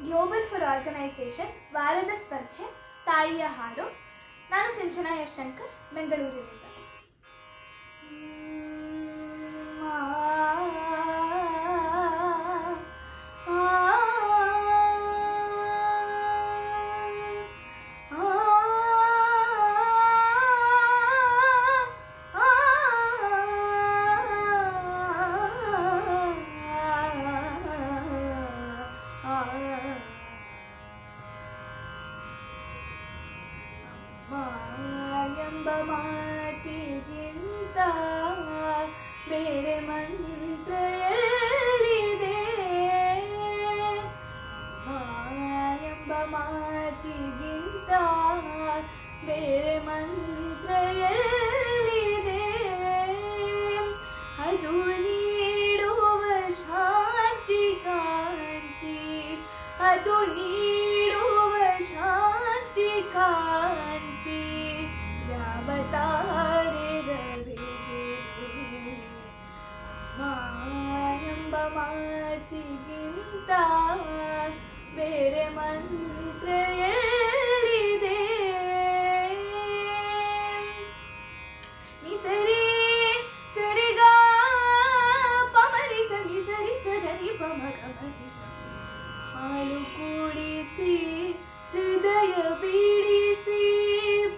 Global for organisation ವಾರದ ಸ್ಪರ್ಧೆ ತಾಯಿಯ ಹಾಡು. ನಾನು ಸಿಂಚನಾ ಎಸ್ ಶಂಕರ್, ಬೆಂಗಳೂರಿನಿಂದ. ಎಂಬ ಮಾತಿಗಿಂತ ಬೇರೆ ಮಂತ್ರ ಎಲ್ಲಿದೆ? ಎಂಬ ಮಾತಿಗಿಂತ ಬೇರೆ ಮಂತ್ರ ಎಲ್ಲಿದೆ? ಅದು ನೀಡುವ ಶಾಂತಿ ಕಾಂತಿ, ಅದು ನೀಡುವ ಶಾಂತಿ ಕಾಂತಿ ಯಾವ ತಾರೆ ರವಿಗೆ? ಎಂಬ ಮಾತಿಗಿಂತ ಬೇರೆ ಮಂತ್ರ ಎಲ್ಲಿದೆ? ನಿಸರಿ ಸರಿಗ ಪಮರಿಸ ನಿಸರಿ ಸದನಿ ಪಮಗ ಮರಿಸ, ಹಾಲು ಕೂಡಿಸಿ ಹೃದಯ ಬಿಡಿಸಿ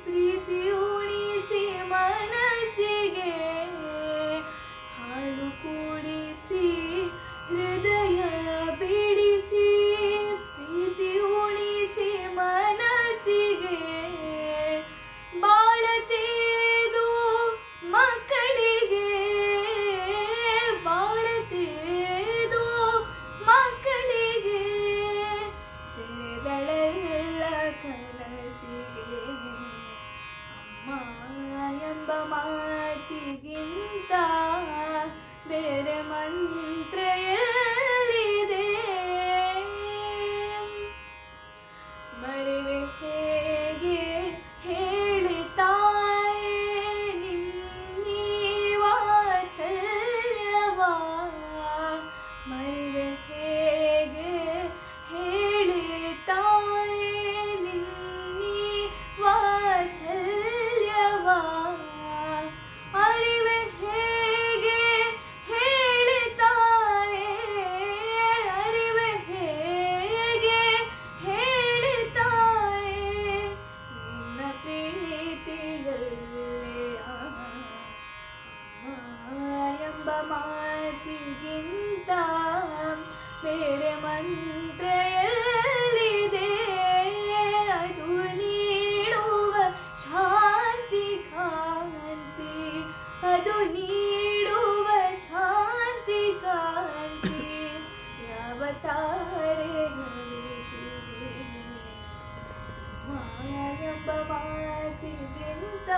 ಪ್ರೀತಿ ಉಣಿಸಿ ಮನಸ್ಸಿಗೆ, ಹಾಲು ಕೂಡಿಸಿ ಹೃದಯ ಬಿಡಿಸಿ ಪ್ರೀತಿ ಉಣಿಸಿ ಮನಸ್ಸಿಗೆ, ಬಾಳತೇದು ಮಕ್ಕಳಿಗೆ, ಬಾಳತೇದು ಮಕ್ಕಳಿಗೆ, ತೆರೆದಳೆಲ್ಲ ಕನಸಿಗೆ. ಅಮ್ಮ ಎಂಬ ಮಾತಿಗಿಂತ ಬೇರೆ ಮಂತ್ರ ಎಲ್ಲಿದೆ? ಮರೆವೆ ಹೇಗೆ ಹೇಳಿ ತಾಯೇ ನಿನ್ನೀ ವಾತ್ಸಲ್ಯವ? ಮರೆವೆ ಹೇಗೆ ಹೇಳಿ ತಾಯೇ ನಿನ್ನೀ ವಾತ್ಸಲ್ಯವ? ಅರಿವೆ ಹೇಗೆ ಹೇಳಿ ತಾಯೇ, ಅರಿವೆ ಹೇಗೆ ಹೇಳಿ ತಾಯೇ ನಿನ್ನ ಪ್ರೀತಿಯಲ್ಲೇ? ಎಂಬ ಮಾತಿಗಿಂತ ಬೇರೆ ಮಂತ್ರ ಎಲ್ಲಿದೆ? ಅದು ನೀಡುವ ಶಾಂತಿ ಕಾಂತಿ, ಅದು ನೀಡುವ ಶಾಂತಿ ಕಾಂತಿ ಯಾವ ತಾರೆಗಳಿಗೆ? ಎಂಬ ಮಾತಿಗಿಂತ